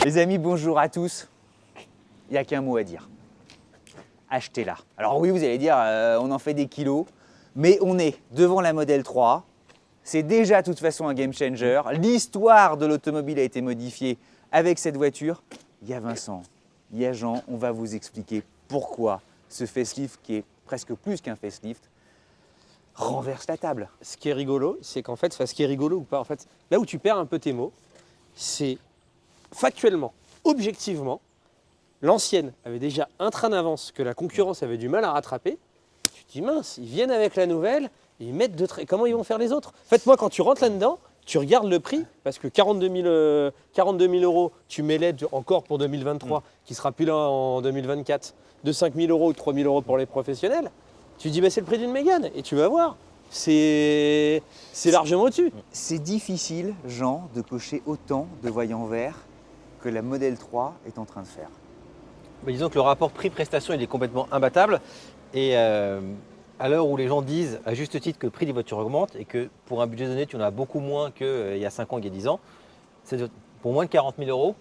Les amis, bonjour à tous. Il n'y a qu'un mot à dire. Achetez-la. Alors oui, vous allez dire, on en fait des kilos, mais on est devant la Model 3. C'est déjà de toute façon un game changer. L'histoire de l'automobile a été modifiée avec cette voiture. Il y a Vincent, il y a Jean, on va vous expliquer pourquoi ce facelift, qui est presque plus qu'un facelift, renverse la table. Ce qui est rigolo, c'est qu'en fait, ce qui est rigolo ou pas, en fait, là où tu perds un peu tes mots, c'est factuellement, objectivement, l'ancienne avait déjà un train d'avance que la concurrence avait du mal à rattraper. Tu te dis mince, ils viennent avec la nouvelle, et ils mettent comment ils vont faire les autres? En fait, moi, quand tu rentres là-dedans, tu regardes le prix, parce que 42 000 euros, tu mets l'aide encore pour 2023, qui sera plus là en 2024, de 5 000 euros ou 3 000 euros pour les professionnels. Tu te dis, bah, c'est le prix d'une Mégane, et tu vas voir, c'est largement au-dessus. C'est difficile, Jean, de cocher autant de voyants verts que la Model 3 est en train de faire. Bah, disons que le rapport prix-prestation, il est complètement imbattable. Et à l'heure où les gens disent, à juste titre, que le prix des voitures augmente et que pour un budget donné, tu en as beaucoup moins qu'il y a 5 ans, il y a 10 ans, pour moins de 40 000 euros,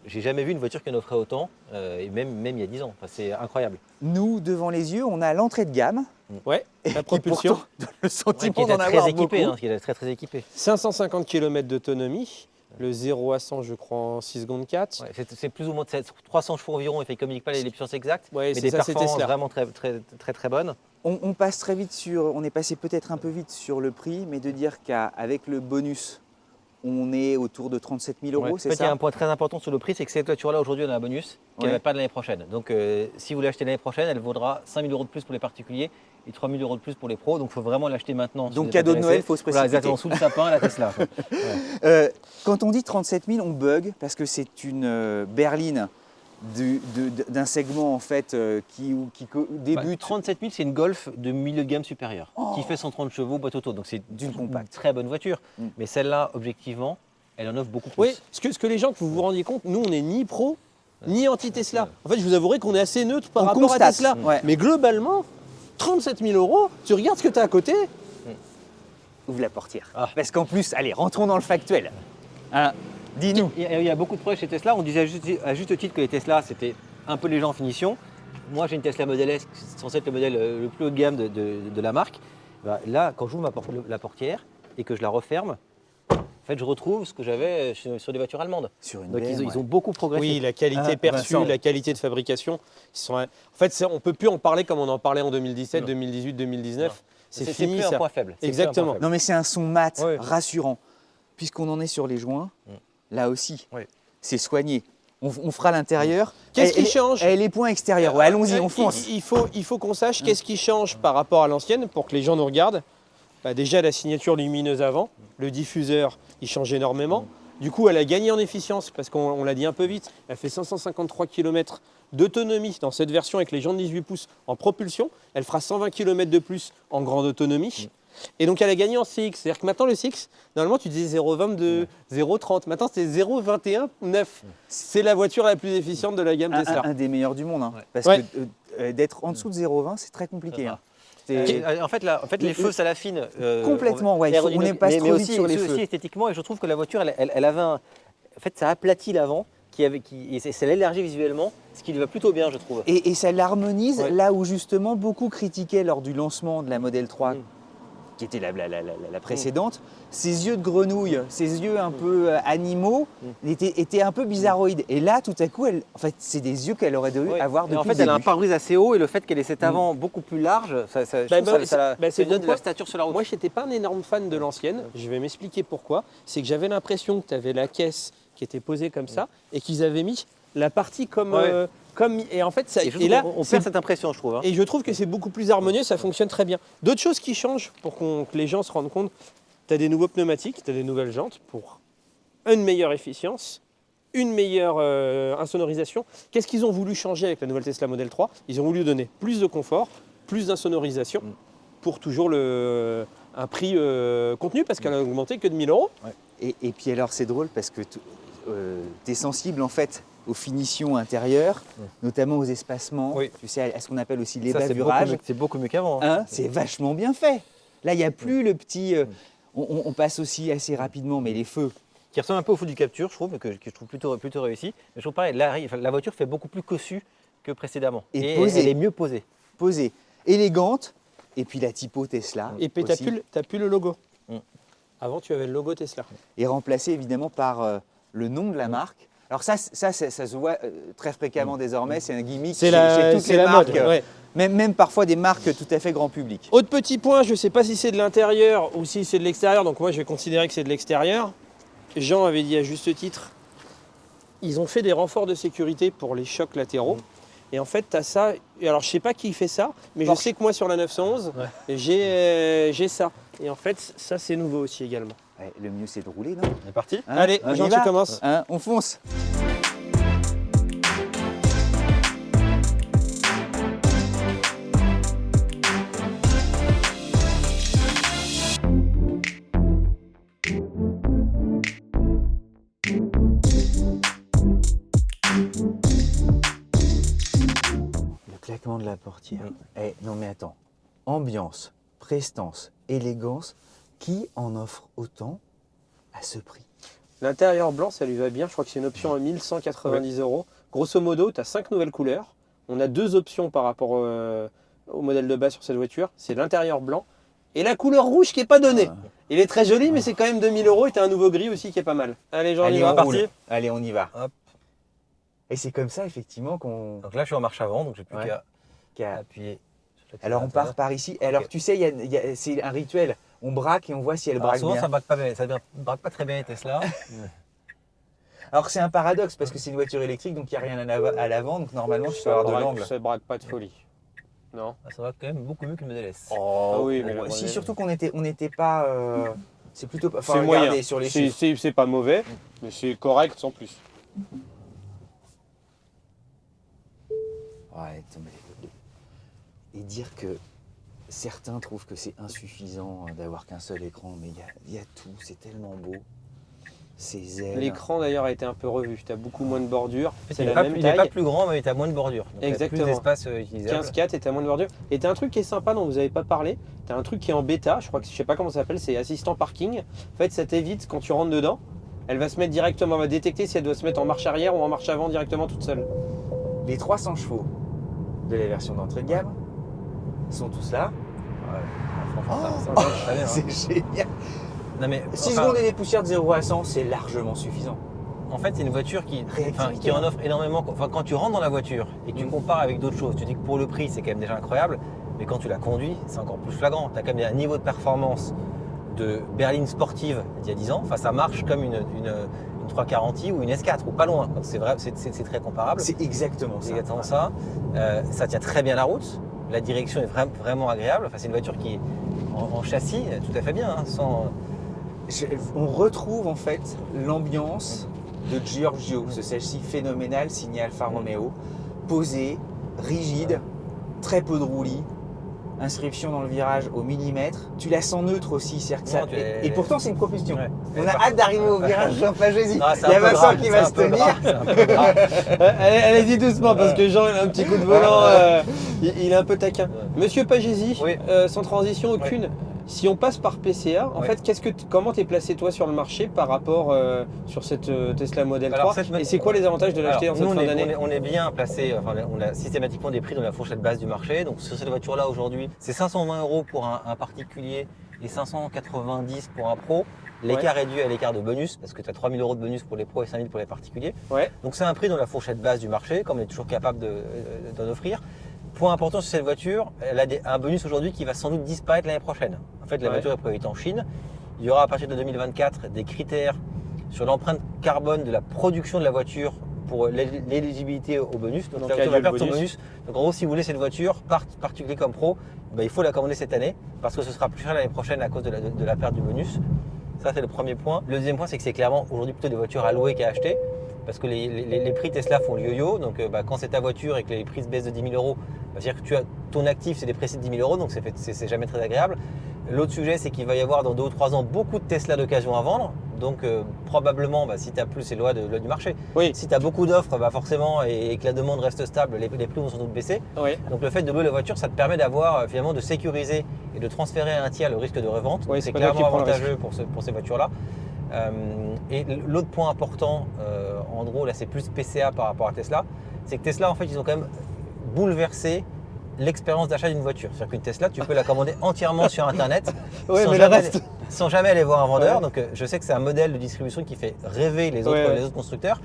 j'ai jamais vu une voiture qui en offrait autant, et même il y a 10 ans. Enfin, c'est incroyable. Nous, devant les yeux, on a l'entrée de gamme. Ouais, la qui propulsion. pourtant donne le sentiment Qui d'en est avoir très équipé, beaucoup. qui est très équipé. 550 km d'autonomie, le 0 à 100, je crois, en 6 secondes 4. Ouais, c'est plus ou moins 300 chevaux environ, il ne communique pas les puissances exactes, Ouais, mais des ça, c'est performances Tesla. vraiment très bonnes. On passe très vite sur, on est passé peut-être un peu vite sur le prix, mais de dire qu'avec le bonus, on est autour de 37 000 euros, Ouais. c'est En fait, il y ça? a un point très important sur le prix, c'est que cette voiture-là, aujourd'hui, on a un bonus qu'elle Ouais. n'a pas de l'année prochaine. Donc, si vous l'achetez l'année prochaine, elle vaudra 5 000 euros de plus pour les particuliers et 3 000 euros de plus pour les pros. Donc, il faut vraiment l'acheter maintenant. si Donc vous êtes cadeau de intéressé. Noël, il faut se Voilà, précipiter. exactement, sous le sapin, la Tesla. Ouais. Quand on dit 37 000, on bug parce que c'est une berline d'un segment en fait qui débute 37 000, c'est une Golf de milieu de gamme supérieur qui fait 130 chevaux, boîte auto. Donc, c'est d'une une compacte. très bonne voiture. Mais celle-là, objectivement, elle en offre beaucoup plus. Oui, ce que les gens, que vous vous rendiez compte, nous, on n'est ni pro, ni anti-Tesla. En fait, je vous avouerai qu'on est assez neutre par On rapport constate, à Tesla. ouais. Mais globalement, 37 000 euros, tu regardes ce que tu as à côté. Ouvre la portière. Ah. Parce qu'en plus, allez, rentrons dans le factuel. Hein, dis-nous. Il y a beaucoup de progrès chez Tesla. On disait à juste titre que les Tesla, c'était un peu léger en finition. Moi, j'ai une Tesla Model S, c'est censé être le modèle le plus haut de gamme de la marque. Bah, là, quand j'ouvre la portière et que je la referme, en fait, je retrouve ce que j'avais sur des voitures allemandes. Sur une Donc, BM, ils ont beaucoup progressé. Oui, la qualité perçue, Vincent. la qualité de fabrication. En fait, on ne peut plus en parler comme on en parlait en 2017, 2018, 2019. C'est fini, plus un ça. point faible. C'est Exactement. plus un point faible. Non mais c'est un son mat, Ouais. rassurant. Puisqu'on en est sur les joints, là aussi, Ouais. c'est soigné. On fera l'intérieur. Qu'est-ce qui Et- change et les points extérieurs, ouais, allons-y, on fonce. Il faut qu'on sache qu'est-ce qui change par rapport à l'ancienne pour que les gens nous regardent. Bah, déjà, la signature lumineuse avant, le diffuseur, il change énormément. Du coup, elle a gagné en efficience parce qu'on l'a dit un peu vite. Elle fait 553 km d'autonomie dans cette version avec les jantes 18 pouces en propulsion. Elle fera 120 km de plus en grande autonomie. Et donc, elle a gagné en CX. C'est-à-dire que maintenant, le CX, normalement, tu disais 0,22, 0,30. Maintenant, c'est 0,21,9. C'est la voiture la plus efficiente de la gamme Tesla. Un des meilleurs du monde. Hein, parce Ouais. que d'être en dessous de 0,20, c'est très compliqué. Hein. En fait, les feux, ça l'affine. Complètement, ouais, on est pas trop vite sur les feux. aussi esthétiquement, et je trouve que la voiture, elle avait un. En fait, ça aplatit l'avant, et ça l'élargit visuellement, ce qui lui va plutôt bien, je trouve. Et ça l'harmonise Ouais. là où justement beaucoup critiquaient lors du lancement de la Model 3, qui était la précédente, ses yeux de grenouille, ses yeux un peu animaux étaient un peu bizarroïdes. Et là, tout à coup, en fait, c'est des yeux qu'elle aurait dû Ouais. avoir Et depuis en fait, le elle a un début. pare-brise assez haut, et le fait qu'elle ait cet avant beaucoup plus large, ça c'est lui donne de pourquoi- la stature sur la route. Moi, je n'étais pas un énorme fan de l'ancienne. Je vais m'expliquer pourquoi. C'est que j'avais l'impression que tu avais la caisse qui était posée comme ça et qu'ils avaient mis la partie comme. Ouais. Et en fait, ça, Et je trouve et là, qu'on c'est- perd cette impression, je trouve. Hein. et je trouve que c'est beaucoup plus harmonieux, ça fonctionne très bien. D'autres choses qui changent pour que les gens se rendent compte, tu as des nouveaux pneumatiques, tu as des nouvelles jantes pour une meilleure efficience, une meilleure insonorisation. Qu'est-ce qu'ils ont voulu changer avec la nouvelle Tesla Model 3? Ils ont voulu donner plus de confort, plus d'insonorisation pour toujours un prix contenu parce qu'elle a augmenté que de 1 000 euros. Et puis alors, c'est drôle parce que tu es sensible en fait aux finitions intérieures, notamment aux espacements, Oui. tu sais, à ce qu'on appelle aussi les Ça, bavurages. c'est beaucoup mieux qu'avant. Hein. Hein, c'est vachement bien fait. Là, il n'y a plus le petit... on passe aussi assez rapidement, mais les feux, qui ressemble un peu au feu du Capture, je trouve, que je trouve plutôt réussi. Mais je trouve pareil, la voiture fait beaucoup plus cossue que précédemment. Et posée. Elle est mieux posée. Posée, élégante, et puis la typo Tesla. Et puis, tu aussi, n'as plus le logo. Mm. Avant, tu avais le logo Tesla. est remplacée évidemment par le nom de la marque. Alors ça se voit très fréquemment désormais, c'est un gimmick chez toutes les marques, mode. Ouais. même parfois des marques tout à fait grand public. Autre petit point, je ne sais pas si c'est de l'intérieur ou si c'est de l'extérieur, donc moi je vais considérer que c'est de l'extérieur. Jean avait dit à juste titre, ils ont fait des renforts de sécurité pour les chocs latéraux. Et en fait, tu as ça. Et alors, je sais pas qui fait ça, mais Porsche. je sais que moi, sur la 911, j'ai ça. Et en fait, ça, c'est nouveau aussi également. Ouais, le mieux c'est de rouler, non? On est parti. Hein, Allez, on y Jean, tu va commences. Hein, on fonce. Le claquement de la portière. Eh, non mais attends, ambiance, prestance, élégance, qui en offre autant à ce prix? L'intérieur blanc, ça lui va bien. Je crois que c'est une option à 1190 €. Grosso modo, tu as 5 nouvelles couleurs. On a 2 options par rapport au modèle de base sur cette voiture. C'est l'intérieur blanc et la couleur rouge qui n'est pas donnée. Ah. Il est très joli, mais c'est quand même 2000 € et tu as un nouveau gris aussi qui est pas mal. Allez, Jean, on y va. on roule. Allez, on y va. Hop. Et c'est comme ça effectivement qu'on... Donc là, je suis en marche avant, donc j'ai plus Ouais. qu'à appuyer. sur Alors on part l'accélérateur. par ici. Et alors tu sais, c'est un rituel. On braque et on voit si elle Alors, braque souvent, bien. ça braque pas bien, braque pas très bien les Tesla. Alors c'est un paradoxe parce que c'est une voiture électrique, donc il n'y a rien à l'avant, donc normalement tu peux avoir de l'angle. Ça braque pas de folie. Non. Ça braque quand même beaucoup mieux que le Model S. Ah oui, mais Si surtout qu'on n'était pas... c'est plutôt... Enfin, c'est regardez moyen. sur les chiffres. C'est pas mauvais, mais c'est correct sans plus. Ouais, attends, et dire que certains trouvent que c'est insuffisant d'avoir qu'un seul écran, mais il y a tout, c'est tellement beau. Ces ailes. L'écran d'ailleurs a été un peu revu. Tu as beaucoup moins de bordures. En fait, C'est il n'est la pas, même il est pas taille. plus grand, mais il a moins de bordure. Donc, Exactement. il y a plus d'espace utilisable. 15,4 et tu as moins de bordures. Et tu as un truc qui est sympa dont vous n'avez pas parlé. Tu as un truc qui est en bêta. Je sais pas comment ça s'appelle. C'est assistant parking. En fait, ça t'évite quand tu rentres dedans. Elle va se mettre directement, elle va détecter si elle doit se mettre en marche arrière ou en marche avant directement toute seule. Les 300 chevaux de la version d'entrée de gamme sont tous là. Franchement, ça marche très bien, hein. C'est génial. Non, mais, 6 enfin, secondes et des poussières de 0 à 100, c'est largement suffisant. En fait, c'est une voiture Réactivité, qui en offre énormément. Enfin, quand tu rentres dans la voiture et que tu compares avec d'autres choses, tu dis que pour le prix, c'est quand même déjà incroyable. Mais quand tu la conduis, c'est encore plus flagrant. Tu as quand même un niveau de performance de berline sportive d'il y a 10 ans. Enfin, ça marche comme une 340i ou une S4, ou pas loin. Donc, c'est vrai, c'est très comparable. C'est exactement C'est ça. exactement ça. Ça tient très bien la route. La direction est vraiment agréable. Enfin, c'est une voiture qui est en châssis tout à fait bien, hein, sans... On retrouve en fait l'ambiance de Giorgio, ce châssis phénoménal signé Alfa Romeo, posé, rigide, très peu de roulis, inscription dans le virage au millimètre. Tu la sens neutre aussi, c'est-à-dire que ça... Non, et pourtant c'est une propulsion. Ouais. On a hâte d'arriver au virage Jean-Pagési. Non, c'est Il y a un peu Vincent grave, qui c'est va un se peu tenir. grave, c'est un peu grave. Allez-y doucement parce que Jean il a un petit coup de volant. Il est un peu taquin. Monsieur Pagési, Oui. sans transition aucune. Si on passe par PCA, en Ouais. fait, comment t'es placé toi sur le marché par rapport sur cette Tesla Model Alors, 3 cette- Et c'est quoi les avantages de l'acheter en Alors, cette nous, fin d'année on est bien placé, enfin, on a systématiquement des prix dans la fourchette basse du marché. Donc sur cette voiture-là aujourd'hui, c'est 520 € pour un particulier et 590 pour un pro. L'écart est dû à l'écart de bonus, parce que tu as 3000 € de bonus pour les pros et 5000 pour les particuliers. Ouais. Donc c'est un prix dans la fourchette basse du marché, comme on est toujours capable d'en offrir. Point important sur cette voiture, elle a un bonus aujourd'hui qui va sans doute disparaître l'année prochaine. En fait, la Ouais. voiture est produite en Chine. Il y aura à partir de 2024 des critères sur l'empreinte carbone de la production de la voiture pour l'éligibilité au bonus. Donc, Donc, la voiture il y a va le perdre son bonus. bonus. Donc en gros, si vous voulez cette voiture, particulier comme pro, il faut la commander cette année parce que ce sera plus cher l'année prochaine à cause de la perte du bonus. Ça, c'est le premier point. Le deuxième point, c'est que c'est clairement aujourd'hui plutôt des voitures à louer qu'à acheter. Parce que les prix Tesla font le yo-yo. Donc quand c'est ta voiture et que les prix se baissent de 10 000 €, c'est-à-dire que ton actif c'est dépressé de 10 000 €, donc c'est jamais très agréable. L'autre sujet, c'est qu'il va y avoir dans 2 ou 3 ans beaucoup de Tesla d'occasion à vendre. Donc probablement, si tu as plus, c'est loi du marché. Oui. Si tu as beaucoup d'offres, forcément, et que la demande reste stable, les prix vont sans doute baisser. Oui. Donc le fait de louer la voiture, ça te permet d'avoir finalement de sécuriser et de transférer à un tiers le risque de revente. Oui, c'est c'est pas toi clairement qui prends le avantageux pour ces voitures-là. Et l'autre point important, en gros, là c'est plus PCA par rapport à Tesla, c'est que Tesla, en fait, ils ont quand même bouleversé l'expérience d'achat d'une voiture. C'est-à-dire qu'une Tesla, tu peux la commander entièrement sur Internet Ouais, sans, mais le jamais, reste. sans jamais aller voir un vendeur. Ouais. Donc je sais que c'est un modèle de distribution qui fait rêver les autres constructeurs.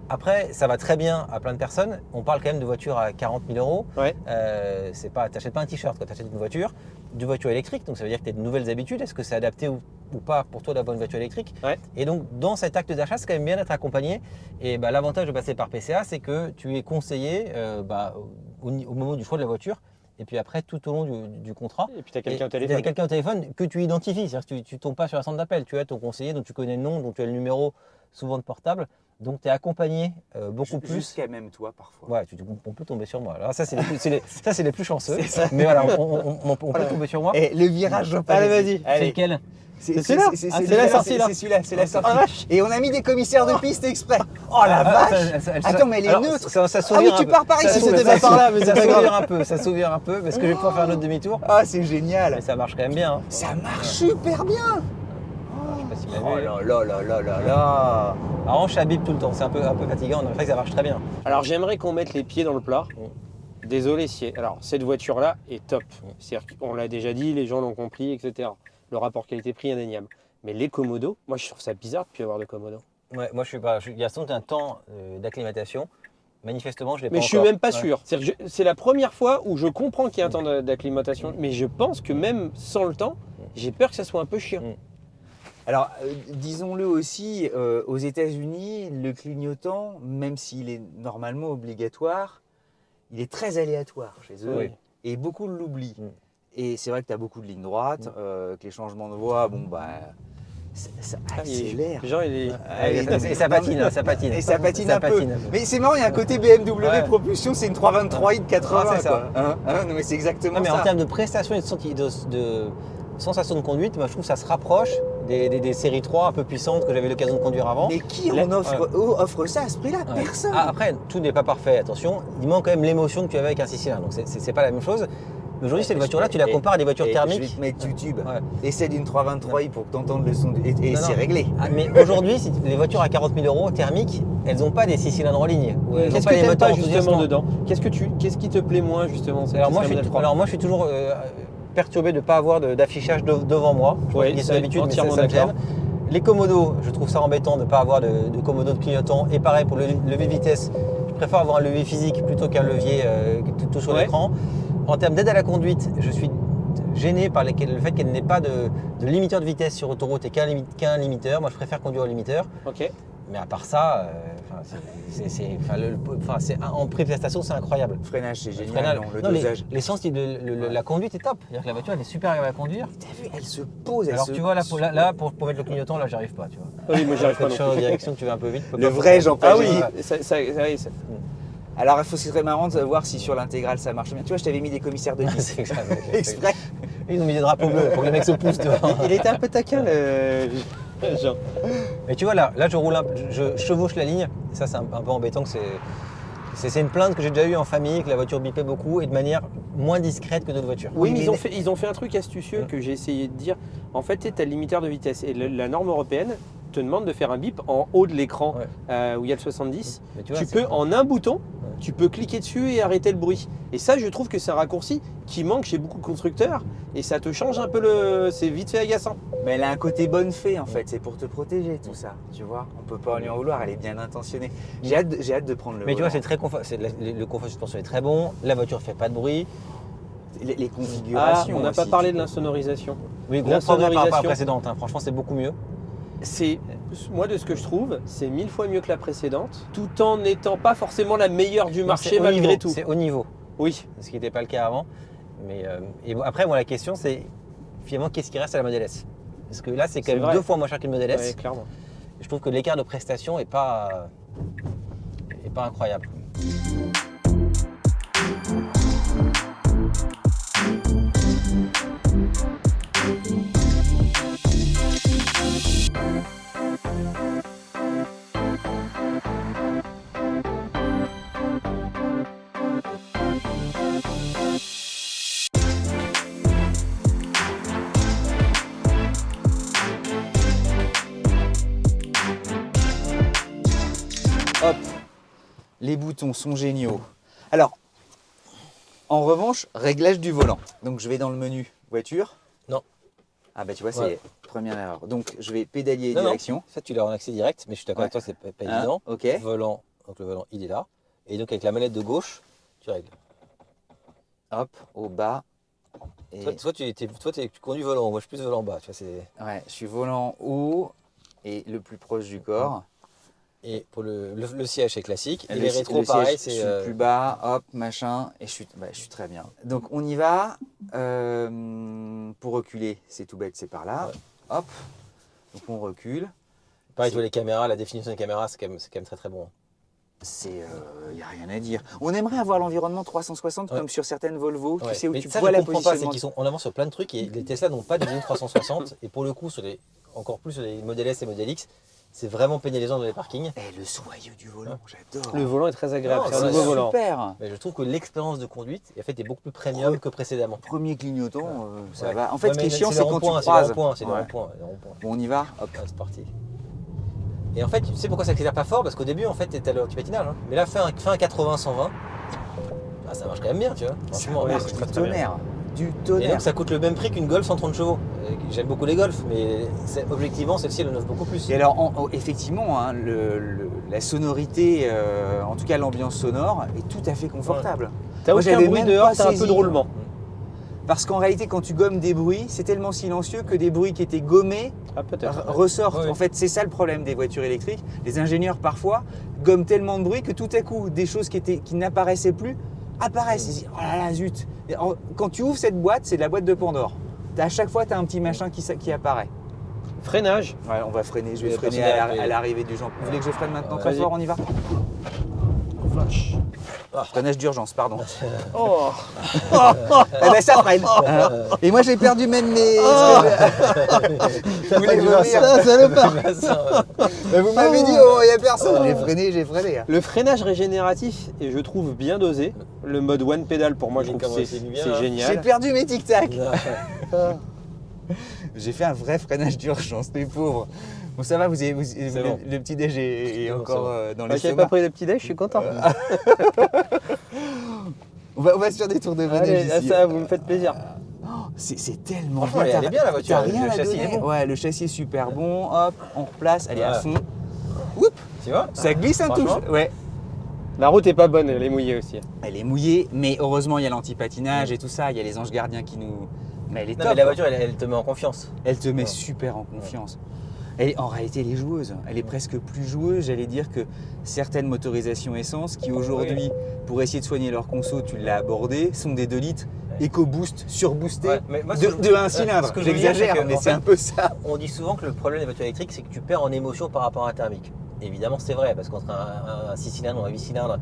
Après, ça va très bien à plein de personnes. On parle quand même de voitures à 40 000 euros. Ouais. Tu n'achètes pas un t-shirt quand tu achètes une voiture électrique. Donc ça veut dire que tu as de nouvelles habitudes. Est-ce que c'est adapté ou pas pour toi d'avoir une voiture électrique? Ouais. Et donc dans cet acte d'achat, c'est quand même bien d'être accompagné. Et l'avantage de passer par PCA, c'est que tu es conseillé au moment du choix de la voiture. Et puis après, tout au long du contrat. Et puis tu as quelqu'un au Il y téléphone. a quelqu'un au téléphone que tu identifies. C'est-à-dire que tu ne tombes pas sur un centre d'appel. Tu as ton conseiller dont tu connais le nom, dont tu as le numéro souvent de portable. Donc tu es accompagné beaucoup plus. Jusqu'à même toi parfois. Ouais, on peut tomber sur moi. Alors ça, c'est les plus chanceux. Mais voilà, on peut tomber sur moi. Et le virage, Allez, vas-y. C'est lequel? C'est celui-là. C'est la sortie, là. C'est celui-là, c'est la Oh, sortie. la vache. Et on a mis des commissaires de piste exprès. Oh la vache. Attends, mais elle est Alors, neutre. Ça Ah oui, s'ouvre un tu peu. pars par Ça ici. s'ouvre- c'était pas par là, mais ça c'est pas s'ouvre grave. un peu. Ça s'ouvre un peu parce que je vais pouvoir faire un autre demi-tour. Ah, c'est génial. Mais ça marche quand même bien. Hein. Ça marche super bien. Je sais pas si vous Oh l'avez vu. là là là là là là. Alors, je bip tout le temps. C'est un peu fatigant. On a fait que ça marche très bien. Alors j'aimerais qu'on mette les pieds dans le plat. Désolé si. Alors cette voiture-là est top. C'est-à-dire qu'on l'a déjà dit, les gens l'ont compris, etc. Le rapport qualité-prix indéniable. Mais les Komodo, moi je trouve ça bizarre de plus avoir de Komodo. Ouais, moi, je suis pas. Il y a sans doute un temps d'acclimatation. Manifestement, je l'ai pas Mais encore. je suis même pas Ouais. sûr. C'est-à-dire que c'est la première fois où je comprends qu'il y a un temps d'acclimatation, mais je pense que même sans le temps, j'ai peur que ça soit un peu chiant. Alors, disons-le aussi, aux États-Unis, le clignotant, même s'il est normalement obligatoire, il est très aléatoire chez eux. Oui. Et beaucoup l'oublient. Mm. Et c'est vrai que tu as beaucoup de lignes droites, que les changements de voie, bon, bah, ça accélère. Genre, il est. Ah, Et ça patine, hein, ça patine. Et ça patine Ça un peu. patine un peu. Mais c'est marrant, il y a un côté BMW Ouais. propulsion, c'est une 323i de 80. Ah, c'est ça. Quoi. Hein, non, mais c'est exactement Non, mais ça. en termes de prestations et de sensation de conduite, moi, je trouve que ça se rapproche des séries 3 un peu puissantes que j'avais l'occasion de conduire avant. Mais qui Là- en offre ça à ce prix-là? Ouais. Personne. Ah, après, tout n'est pas parfait, attention. Il manque quand même l'émotion que tu avais avec un 6 cylindres. Donc, c'est pas la même chose. Mais aujourd'hui, cette voiture-là, tu la compares à des voitures Et Je vais thermiques. te mettre YouTube. Ouais. Essaie d'une 323i pour que tu entendes le son. Et Non, c'est non. réglé. Ah, mais aujourd'hui, les voitures à 40 000 euros thermiques, elles n'ont pas des 6 cylindres en ligne. Ou elles ont Qu'est-ce pas que les t'aimes moteurs pas justement enthousiasmants. dedans Qu'est-ce qui te plaît moins justement cette Alors moi, Tesla Model 3? je suis toujours perturbé de ne pas avoir d'affichage devant moi. Je Oui, crois qu'ils ça, sont d'habitude, mais entièrement ça me d'accord. gêne. Les Komodo, je trouve ça embêtant de ne pas avoir de Komodo de clignotant. Et pareil pour le levier vitesse, je préfère avoir un levier physique plutôt qu'un levier tout sur Ouais. l'écran. En termes d'aide à la conduite, je suis gêné par le fait qu'elle n'ait pas de limiteur de vitesse sur autoroute et qu'un limiteur. Moi, je préfère conduire au limiteur. Ok. Mais à part ça, en prix de prestation, c'est incroyable. Freinage, c'est Le génial. freinage- Non, le non, dosage. l'essence, la conduite est top. C'est-à-dire que la voiture, elle est super agréable à conduire. T'as vu, elle se pose. Alors tu vois, là, pour mettre le clignotant, là, j'arrive pas. Tu vois. Oui, moi j'y arrive pas Quand non tu changes de plus. direction, tu vas un peu vite. Le vrai Jean-Paul. Ah oui, Gély. oui, Alors, ce serait marrant de voir si sur l'intégrale ça marche bien. Tu vois, je t'avais mis des commissaires de piste C'est exact, exprès. Ils ont mis des drapeaux bleus pour que les mecs se poussent devant. Il était un peu taquin le Jean. Mais tu vois, là je roule je chevauche la ligne. Ça, c'est un peu embêtant que c'est une plainte que j'ai déjà eue en famille, que la voiture bipait beaucoup et de manière moins discrète que d'autres voitures. Oui, mais mais ils ont fait un truc astucieux que j'ai essayé de dire. En fait, tu as le limiteur de vitesse et la norme européenne te demande de faire un bip en haut de l'écran où il y a le 70. Mais tu vois, Tu c'est- peux, en un bouton, tu peux cliquer dessus et arrêter le bruit. Et ça, je trouve que c'est un raccourci qui manque chez beaucoup de constructeurs et ça te change un peu le. C'est vite fait agaçant. Mais elle a un côté bonne fée en fait, c'est pour te protéger tout ça, tu vois. On peut pas lui en vouloir, elle est bien intentionnée. J'ai hâte de prendre le Mais tu vois, volant. c'est très confort. Le confort de suspension est très bon. La voiture fait pas de bruit. Les Ah, configurations. on n'a pas aussi, parlé tu de peux- l'insonorisation. Oui, gros progrès par rapport à la L'insonorisation. précédente. Hein. Franchement, c'est beaucoup mieux. C'est, moi, de ce que je trouve, c'est 1000 fois mieux que la précédente, tout en n'étant pas forcément la meilleure du Non, marché c'est haut malgré niveau. tout. C'est haut niveau. Oui. Ce qui n'était pas le cas avant. Mais et bon, après, moi, la question, c'est finalement, qu'est-ce qui reste à la Model S? Parce que là, c'est quand C'est même vrai. 2 fois moins cher qu'une Model S. Ouais, clairement. Je trouve que l'écart de prestation n'est pas incroyable. les boutons sont géniaux. Alors, en revanche, réglage du volant. Donc je vais dans le menu voiture. Non. Ah bah tu vois, c'est Ouais. première erreur. Donc je vais pédalier Non, direction. Ça, tu l'as en accès direct, mais je suis d'accord avec toi, c'est pas Hein, évident. ok. Volant, donc le volant, il est là. Et donc avec la manette de gauche, tu règles. Hop, au bas. Et Toi, tu conduis volant haut, moi je suis plus volant bas. Tu vois, ouais, je suis volant haut et le plus proche du corps. et pour le siège, c'est classique. Et Le les si- rétros, le pareil, siège, je suis plus bas, hop, machin, et je suis très bien. Donc on y va. Pour reculer, c'est tout bête, c'est par là. Ouais. Hop. Donc on recule. pareil, tu vois les caméras, la définition des caméras, c'est quand même très très bon. Il n'y a rien à dire. On aimerait avoir l'environnement 360 Ouais. comme sur certaines Volvo, Ouais. tu sais, où Mais tu ça, vois je la comprends pas, c'est positionnement. qu'ils sont en avance sur plein de trucs et les Tesla n'ont pas de vision 360. Et pour le coup, encore plus sur les modèles S et modèles X, c'est vraiment pénalisant dans les parkings. Eh, le soyeux du volant, j'adore. Le volant est très agréable, Non, c'est un c'est nouveau volant. Super. Mais je trouve que l'expérience de conduite en fait, est beaucoup plus premium que précédemment. Premier clignotant, ça Ouais. va. En fait, Ouais, ce qui est mais chiant, les c'est quand tu ronds-points, croises. C'est les ronds-points, c'est les Ouais. ronds-points, les ronds-points. Bon, on y va. Hop. Ouais, c'est parti. Et en fait, tu sais pourquoi ça accélère pas fort? Parce qu'au début, en fait, t'es à l'anti-patinage. Hein. Mais là, fais un 80-120, bah, ça marche quand même bien, tu vois. Franchement, Ouais, ouais, c'est Du très, très bien. tonnerre. Du Et tonnerre. donc, ça coûte le même prix qu'une Golf 130 chevaux. J'aime beaucoup les Golf, mais objectivement, celle-ci, elle en offre beaucoup plus. Et alors, effectivement, hein, la sonorité, en tout cas l'ambiance sonore, est tout à fait confortable. T'as Moi, aucun j'avais bruit même dehors, pas t'as un saisi. peu de roulement. Parce qu'en réalité, quand tu gommes des bruits, c'est tellement silencieux que des bruits qui étaient gommés Ah peut-être. ressortent. Ouais. En fait, c'est ça le problème des voitures électriques. Les ingénieurs, parfois, gomment tellement de bruit que tout à coup, des choses qui n'apparaissaient plus apparaissent. Ils disent, oh là là, zut. Quand tu ouvres cette boîte, c'est de la boîte de Pandore. À chaque fois, tu as un petit machin qui apparaît. Freinage. Ouais, on va freiner. Je vais Oui, freiner personnel, à l'arrivée du gens. Vous voulez que je freine maintenant très Vas-y. fort? On y va? Flash. Freinage d'urgence, pardon. Oh. Eh ben, ça freine. Et moi, j'ai perdu même mes. Vous voulez vomir? salopard. Ben, vous m'avez dit, oh, il n'y a personne. J'ai freiné. Le freinage régénératif est, je trouve, bien dosé. Le mode one pedal, pour moi, je trouve que c'est bien, hein. c'est J'ai génial. perdu mes tic-tac. J'ai fait un vrai freinage d'urgence, les pauvres. Bon, ça va, bon. le petit déj est bon, encore dans les J'avais l'estomac. pas pris le petit déj, je suis content. On va se faire des tours de manège Allez, ici. ça, vous me faites plaisir. C'est tellement Franchement, bien. elle est bien, la voiture. T'as rien Le à châssis donner. est bon. Ouais, le châssis est super bon. Hop, on replace. Allez, à Voilà. fond. Oup, Tu vois? ça glisse un touche. Franchement. Ouais. La route est pas bonne, elle est mouillée aussi. Elle est mouillée, mais heureusement, il y a l'anti-patinage et tout ça. Il y a les anges gardiens qui nous. Mais elle est Non, top. mais la voiture, elle te met en confiance. Elle te met Ouais. super en confiance. En réalité, elle est joueuse. Elle est presque plus joueuse. J'allais dire que certaines motorisations essence qui aujourd'hui, pour essayer de soigner leur conso, tu l'as abordé, sont des 2 litres Ouais. EcoBoost surboostés Ouais, mais moi, ce que de je- 1 cylindre. ce que je veux dire, J'exagère, c'est que, mais en c'est fait, un peu ça. On dit souvent que le problème des voitures électriques, c'est que tu perds en émotion par rapport à un thermique. Évidemment, c'est vrai, parce qu'entre un 6 cylindres ou un 8 cylindres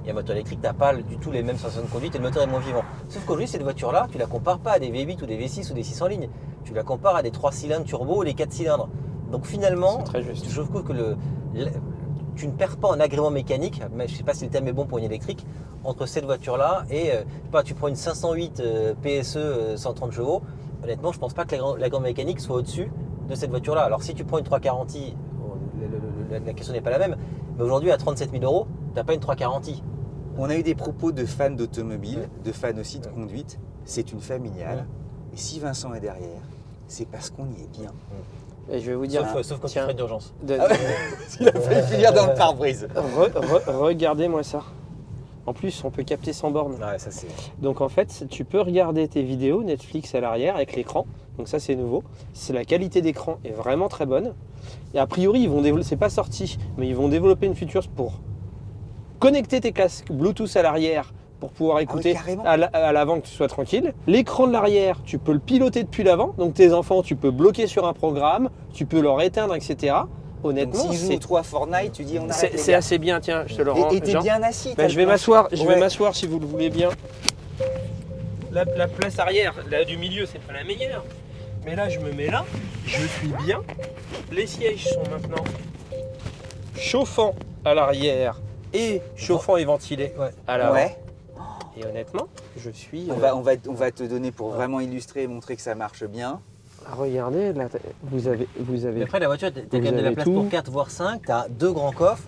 et un moteur électrique, tu n'as pas du tout les mêmes sensations de conduite et le moteur est moins vivant. Sauf qu'aujourd'hui, cette voiture-là, tu la compares pas à des V8 ou des V6 ou des 6 en ligne. Tu la compares à des 3 cylindres turbo ou des 4 cylindres. Donc finalement, C'est très juste. je trouve que tu ne perds pas en agrément mécanique, mais je ne sais pas si le terme est bon pour une électrique, entre cette voiture-là et je sais pas, tu prends une 508 PSE 130 chevaux, honnêtement, je ne pense pas que l'agrément mécanique soit au-dessus de cette voiture-là. Alors si tu prends une 340i, la question n'est pas la même, mais aujourd'hui à 37 000 €, tu n'as pas une 340i. On a eu des propos de fans d'automobile, Ouais. de fans aussi de conduite. C'est une familiale. Ouais. Et si Vincent est derrière, c'est parce qu'on y est bien. Et je vais vous dire, Sauf quand tu tiens, freines d'urgence. de- Il a failli finir dans le pare-brise. regardez-moi ça. En plus, on peut capter sans borne. Ouais, ça c'est. Donc en fait, tu peux regarder tes vidéos Netflix à l'arrière avec l'écran. Donc ça, c'est nouveau. La qualité d'écran est vraiment très bonne. Et a priori, ils vont développer, c'est pas sorti, mais ils vont développer une feature pour connecter tes casques Bluetooth à l'arrière pour pouvoir écouter carrément. à l'avant que tu sois tranquille. L'écran de l'arrière, tu peux le piloter depuis l'avant. Donc tes enfants, tu peux bloquer sur un programme, tu peux leur éteindre, etc. Donc Honnêtement, s'il joue 3 Fortnite, tu dis on arrête les c'est gars. assez bien. Tiens, je te le rends. Et t'es Jean. bien assis. Ben, t'as je le vais plancher. m'asseoir, je vais Ouais. m'asseoir si vous le voulez bien. La place arrière, là du milieu, c'est pas la meilleure. Mais là, je me mets là, je suis bien. Les sièges sont maintenant chauffants à l'arrière et chauffants et ventilés Ouais. à l'avant. Ouais. Et honnêtement, je suis. On va te donner pour vraiment illustrer et montrer que ça marche bien. Regardez, là, vous avez Mais après, la voiture, tu as quand même de la avez place tout. pour 4 voire 5. Tu as 2 grands coffres.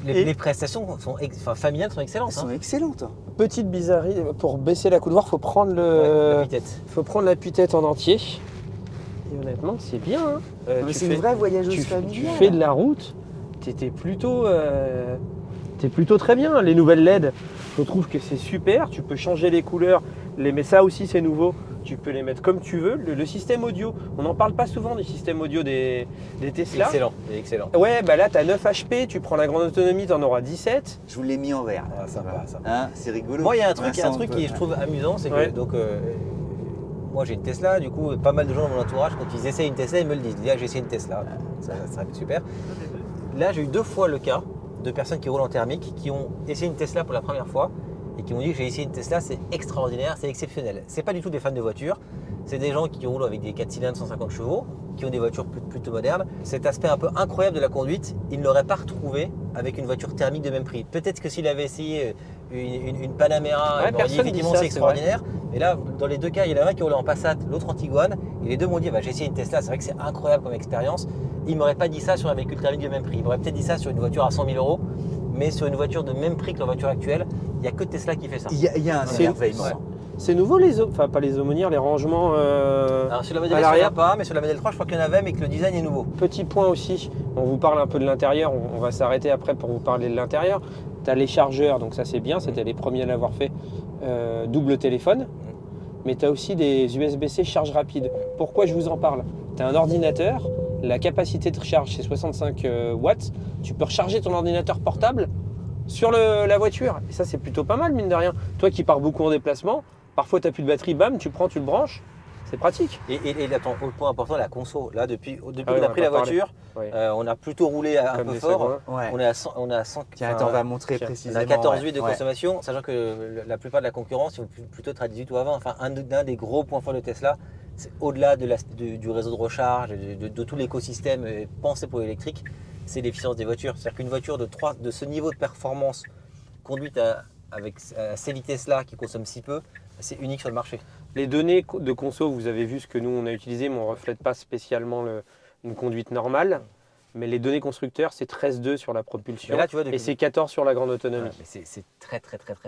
Les prestations familiales sont excellentes. Elles sont excellentes. petite bizarrerie. Pour baisser la coudoir, faut prendre La tête. faut prendre l'appui-tête en entier. Et honnêtement, c'est bien. Hein. Tu C'est fais- une vraie voyageuse tu familiale. fais de la route, t'es plutôt très bien. Les nouvelles LED, je trouve que c'est super. Tu peux changer les couleurs, mais ça aussi c'est nouveau. Tu peux les mettre comme tu veux. Le système audio, on n'en parle pas souvent du système audio des Tesla. Excellent. Ouais, bah là, tu as 9 HP, tu prends la grande autonomie, tu en auras 17. Je vous l'ai mis en vert. Ah, sympa. Hein, c'est rigolo. Moi, il y a un Vincent, truc on qui peut- je trouve amusant, c'est que Ouais. moi j'ai une Tesla, du coup pas mal de gens dans mon entourage quand ils essaient une Tesla, ils me le disent. Ils disent j'ai essayé une Tesla, ça serait super. Là j'ai eu 2 fois le cas de personnes qui roulent en thermique, qui ont essayé une Tesla pour la première fois et qui m'ont dit j'ai essayé une Tesla, c'est extraordinaire, c'est exceptionnel. C'est pas du tout des fans de voitures, c'est des gens qui roulent avec des 4 cylindres 150 chevaux, qui ont des voitures plutôt modernes. Cet aspect un peu incroyable de la conduite, ils ne l'auraient pas retrouvé avec une voiture thermique de même prix. Peut-être que s'il avait essayé une Panamera, Ouais, il m'aurait dit personne dit effectivement ça, c'est c'est vrai. extraordinaire. Et là, dans les deux cas, il y en a un qui roulait en Passat, l'autre en Tiguan, et les deux m'ont dit j'ai essayé une Tesla, c'est vrai que c'est incroyable comme expérience. Ils m'auraient pas dit ça sur un véhicule thermique de même prix. Ils m'auraient peut-être dit ça sur une voiture à 100 000 euros, mais sur une voiture de même prix que leur voiture actuelle, il n'y a que Tesla qui fait ça. Il y a un C'est- émerveillement. ouais. C'est nouveau enfin pas les aumônières, les rangements. Alors sur la modèle à S, il n'y en a l'arrière. pas, mais sur la modèle 3, je crois qu'il y en avait, mais que le design est nouveau. Petit point aussi, on vous parle un peu de l'intérieur, on va s'arrêter après pour vous parler de l'intérieur. Tu as les chargeurs, donc ça c'est bien, c'était les premiers à l'avoir fait, double téléphone. Mais tu as aussi des USB-C charge rapide. Pourquoi je vous en parle? Tu as un ordinateur, la capacité de recharge c'est 65 watts, tu peux recharger ton ordinateur portable sur la voiture. Et ça c'est plutôt pas mal mine de rien. Toi qui pars beaucoup en déplacement, parfois tu n'as plus de batterie, bam, tu prends, tu le branches, c'est pratique. Et attends, autre point important, la conso. Là, depuis Ah oui, qu'on on a va pris pas la parler. voiture, Ouais. on a plutôt roulé un Comme peu des fort. Sagouins. Ouais. On est à 100. Tiens, attends, on va montrer tiens, On précisément. a 14,8 de ouais. consommation, sachant que la plupart de la concurrence, ils vont plutôt être à 18 ou à 20. Enfin, un des gros points forts de Tesla, c'est au-delà du réseau de recharge, de tout l'écosystème pensé pour l'électrique, c'est l'efficience des voitures. C'est-à-dire qu'une voiture de ce niveau de performance conduite avec ces vitesses-là qui consomment si peu, c'est unique sur le marché. Les données de conso, vous avez vu ce que nous on a utilisé, mais on ne reflète pas spécialement une conduite normale. Mais les données constructeurs, c'est 13,2 sur la propulsion Mais là, tu vois, depuis- et c'est 14 sur la grande autonomie. Ouais, mais c'est très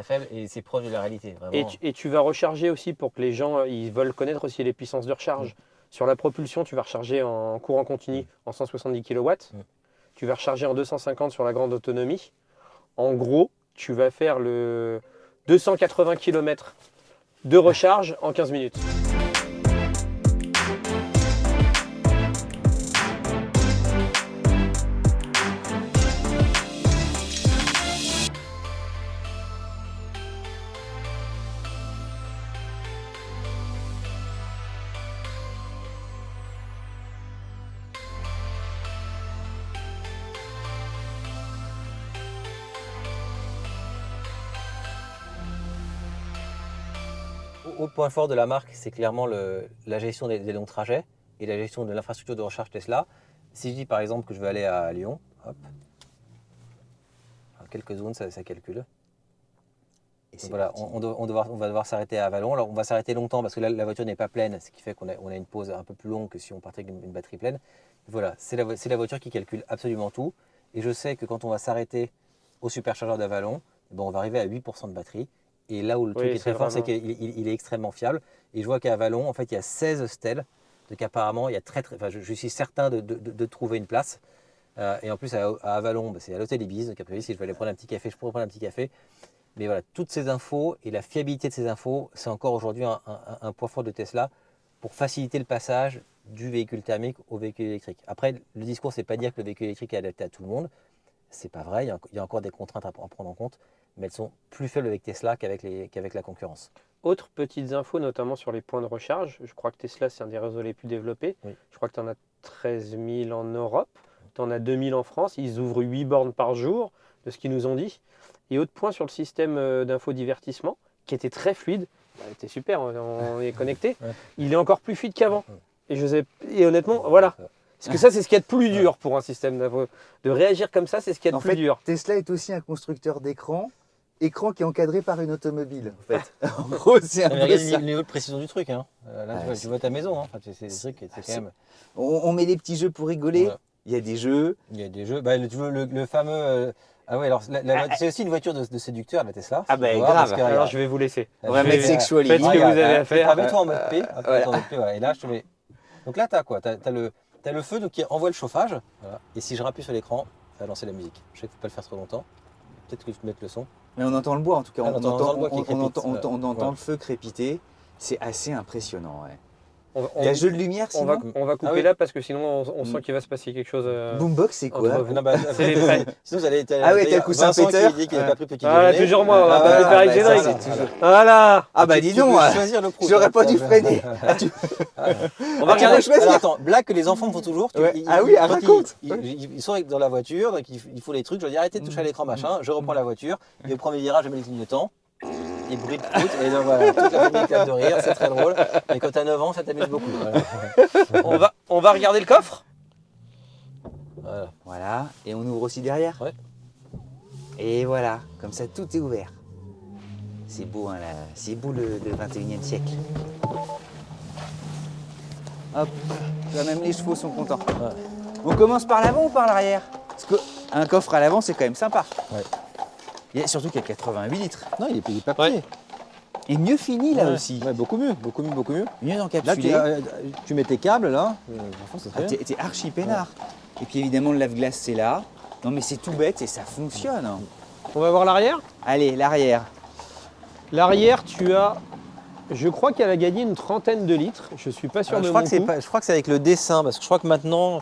faible et c'est proche de la réalité. Vraiment. Et tu vas recharger aussi pour que les gens ils veulent connaître aussi les puissances de recharge. Sur la propulsion, tu vas recharger en courant continu en 170 kW. Tu vas recharger en 250 sur la grande autonomie. En gros, tu vas faire le 280 km de recharge en 15 minutes. Autre point fort de la marque, c'est clairement la gestion des longs trajets et la gestion de l'infrastructure de recharge Tesla. Si je dis par exemple que je vais aller à Lyon, hop, en quelques zones ça calcule. Et Donc c'est voilà, parti. on va devoir s'arrêter à Vallon. Alors on va s'arrêter longtemps parce que là, la voiture n'est pas pleine, ce qui fait qu'on a une pause un peu plus longue que si on partait avec une batterie pleine. Voilà, c'est la voiture qui calcule absolument tout. Et je sais que quand on va s'arrêter au superchargeur d'Avalon, on va arriver à 8% de batterie. Et là où le truc est très fort, c'est qu'il est extrêmement fiable. Et je vois qu'à Avalon, en fait, il y a 16 stèles. Donc apparemment, il y a je suis certain de trouver une place. Et en plus, à Avalon, c'est à l'hôtel Ibis. Donc après, si je vais aller prendre un petit café, je pourrais prendre un petit café. Mais voilà, toutes ces infos et la fiabilité de ces infos, c'est encore aujourd'hui un point fort de Tesla pour faciliter le passage du véhicule thermique au véhicule électrique. Après, le discours, c'est pas dire que le véhicule électrique est adapté à tout le monde. C'est pas vrai, il y a encore des contraintes à prendre en compte, mais elles sont plus faibles avec Tesla qu'avec la concurrence. Autres petites infos, notamment sur les points de recharge. Je crois que Tesla, c'est un des réseaux les plus développés. Oui. Je crois que tu en as 13 000 en Europe. Tu en as 2 000 en France. Ils ouvrent 8 bornes par jour, de ce qu'ils nous ont dit. Et autre point sur le système d'infodivertissement, qui était très fluide. C'était super, on est connecté. Ouais. Il est encore plus fluide qu'avant. Et honnêtement, voilà. Parce que ça, c'est ce qu'il y a de plus dur pour un système d'info. De réagir comme ça, c'est ce qu'il y a de En plus fait, dur. Tesla est aussi un constructeur d'écran écran qui est encadré par une automobile, en fait. En gros, c'est un Mais peu regarde ça. le niveau de précision du truc. Hein. Là, Ouais, tu vois ta maison. Hein. Enfin, c'est des trucs, c'est quand même. On met des petits jeux pour rigoler. Ouais. Il y a des jeux. Il y a des jeux. Bah, tu veux le fameux. Ah ouais, alors c'est aussi une voiture de séducteur, la Tesla. Ah bah, Tu vois, grave. parce que, Alors regarde, je vais vous laisser. On va je mettre vais- sexually. Faites ce que vous regarde, avez à faire. Mets-toi en mode P. voilà. En mode P, voilà. Et là, je te mets. Donc là, t'as quoi? T'as le feu donc, qui envoie le chauffage. Voilà. Et si je rappuie sur l'écran, ça va lancer la musique. Je sais qu'il ne faut pas le faire trop longtemps. Peut-être que je peux mettre le son. Mais on entend le bois en tout cas. Ah, on entend le bois qui on crépite. entend Ouais. le feu crépiter. C'est assez impressionnant. Ouais. On, Il y a jeu de lumière on va, sinon. on va couper Ah oui. là parce que sinon on sent qu'il va se passer quelque chose. Boombox, c'est quoi entre vous. Non, bah, C'est les frais. Sinon, vous allez. Ah ouais, t'as le coussin Vincent Peter. qui dit qu'il n'a pas pris petit Voilà, déjeuner. toujours moi, on va Ah, pas voilà, le faire avec bah, Cédric. ça, c'est toujours- Voilà. Ah bah dis Tu donc, peux hein. choisir le prout, J'aurais hein. pas dû freiner. Ah, tu- On va Ah, tu vas regarder. choisir. Alors attends, blague que les enfants font toujours. Ouais. Ah oui, quand raconte. Ils sont dans la voiture, donc il faut les trucs. Je leur dis arrêtez de toucher à l'écran, machin. Je reprends la voiture. Et au premier virage, je mets les clignotants. Et bruit de foot. Et donc voilà, toute la famille éclate de rire. C'est très drôle. Et quand t'as 9 ans, ça t'amuse beaucoup. Voilà. On va regarder le coffre. Voilà. Voilà, et on ouvre aussi derrière. Ouais. Et voilà, comme ça tout est ouvert. C'est beau, hein, là. C'est beau le 21e siècle. Hop, là, même les chevaux sont contents. Ouais. On commence par l'avant ou par l'arrière? Parce qu'un coffre à l'avant, c'est quand même sympa. Ouais. Il y a, surtout qu'il y a 88 litres. Non, il est pas Ouais. pris. Et mieux fini là Ouais. aussi. Ouais, beaucoup mieux, beaucoup mieux, beaucoup mieux. Mieux Là, encapsulé. tu mets tes câbles là. Franchement, c'est Ah, très bien. t'es archi peinard. Et puis évidemment, le lave-glace, c'est là. Non mais c'est tout bête et ça fonctionne. Hein. On va voir l'arrière. Allez, l'arrière. L'arrière, tu as. Je crois qu'elle a gagné une trentaine de litres. Je suis pas sûr de Je crois mon que c'est coup. pas- je crois que c'est avec le dessin, parce que je crois que maintenant,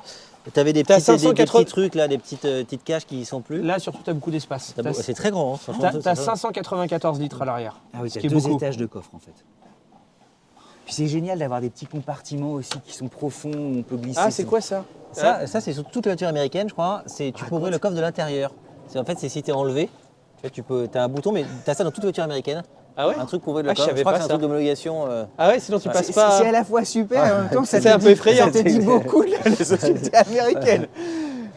tu avais des T'as petits, des 580 petits trucs là, des petites caches qui y sont plus. Là, surtout, tu as beaucoup d'espace. C'est très grand. Hein, franchement, Tu c'est as très- 594 litres à l'arrière. Ah oui, Ce t'as qui est 2 beaucoup. étages de coffre en fait. Puis c'est génial d'avoir des petits compartiments aussi qui sont profonds, où on peut glisser. Ah, c'est quoi ça? Ça c'est sur toute la voiture américaine, je crois. Tu peux ouvrir le coffre de l'intérieur. En fait, c'est si tu es enlevé. Tu as un bouton, mais tu as ça dans toute voiture américaine. Ah ouais? Un truc pour ouvrir le Ah, je coffre. savais crois pas que c'est un ça. truc d'homologation. Ah ouais, sinon tu passes C'est pas. à la fois super et en même temps ça C'est te un dit- peu effrayant. Ça te dit beaucoup de la société américaine.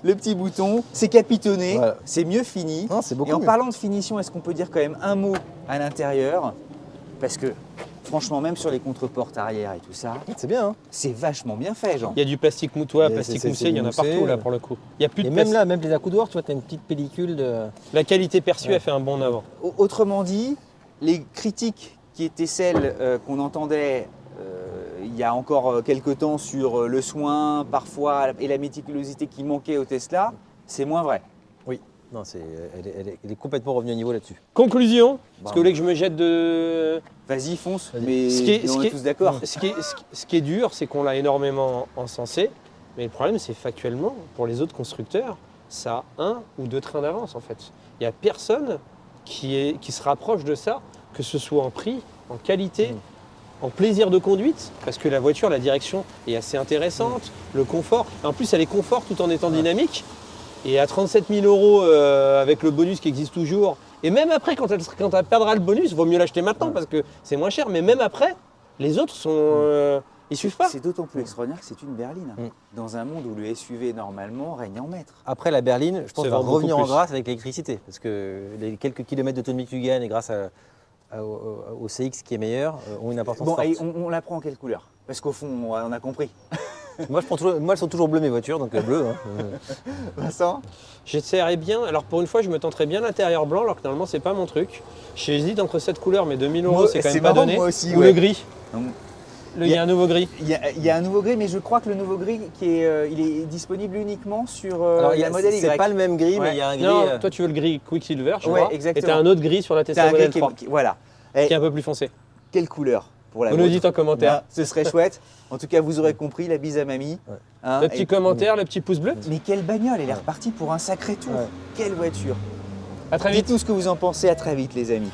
Le petit bouton, c'est capitonné, Voilà. c'est mieux fini. Non, c'est beaucoup Et en mieux. parlant de finition, est-ce qu'on peut dire quand même un mot à l'intérieur? Parce que franchement, même sur les contreportes arrière et tout ça, C'est bien. Hein. c'est vachement bien fait, genre. Il y a du plastique moutois, Mais plastique c'est moussé, il y en a moussé. partout là pour le coup. Il n'y a plus de Et même plastique. là, même les accoudoirs, tu vois, tu as une petite pellicule de. La qualité perçue Ouais. a fait un bond en avant. Autrement dit, les critiques qui étaient celles qu'on entendait il y a encore quelques temps sur le soin parfois et la méticulosité qui manquait au Tesla, c'est moins vrai. Oui. Non, elle est complètement revenue au niveau là-dessus. Conclusion. Est-ce Bravo. que vous voulez que je me jette de. Vas-y, fonce, Vas-y. mais on est tous d'accord. Ce qui est dur, c'est qu'on l'a énormément encensé. Mais le problème, c'est factuellement, pour les autres constructeurs, ça a 1 ou 2 trains d'avance en fait. Il n'y a personne qui se rapproche de ça, que ce soit en prix, en qualité, en plaisir de conduite, parce que la voiture, la direction est assez intéressante, le confort. En plus, elle est confort tout en étant dynamique. Et à 37 000 € avec le bonus qui existe toujours, et même après, quand elle perdra le bonus, il vaut mieux l'acheter maintenant parce que c'est moins cher. Mais même après, les autres sont. Ils suivent pas. C'est d'autant plus extraordinaire que c'est une berline. Mm. Dans un monde où le SUV normalement règne en maître. Après, la berline, je pense, Se va vend beaucoup revenir en plus. grâce avec l'électricité. Parce que les quelques kilomètres d'autonomie que tu gagnes, et grâce au CX qui est meilleur, ont une importance Bon, forte. et on la prend en quelle couleur? Parce qu'au fond, on a compris. Moi, elles sont toujours bleues, mes voitures, donc bleu. Hein. Vincent? J'essaierais bien. Alors pour une fois, je me tenterais bien l'intérieur blanc, alors que normalement, c'est pas mon truc. J'hésite entre cette couleur, mais 2000 €, Moi, c'est quand c'est même pas marrant, donné. moi aussi, Ou ouais. le gris. Hum. Il y a un nouveau gris. Il y a un nouveau gris, mais je crois que le nouveau gris il est disponible uniquement sur Il la modèle Y. c'est pas le même gris, Ouais. mais il y a un gris. Non, toi tu veux le gris Quicksilver, je Ouais, crois. exactement. Et t'as un autre gris sur la T'as Tesla un Model gris 3, voilà. Et qui est un peu plus foncé. quelle couleur pour la Vous nous vôtre? dites en commentaire. Ah, ce serait chouette. En tout cas, vous aurez compris, la bise à mamie. Ouais. Hein, Le petit et- commentaire, le petit pouce bleu. Mais quelle bagnole, elle est repartie pour un sacré tour. Ouais. Quelle voiture. À très vite. Dites-nous ce que vous en pensez, à très vite les amis.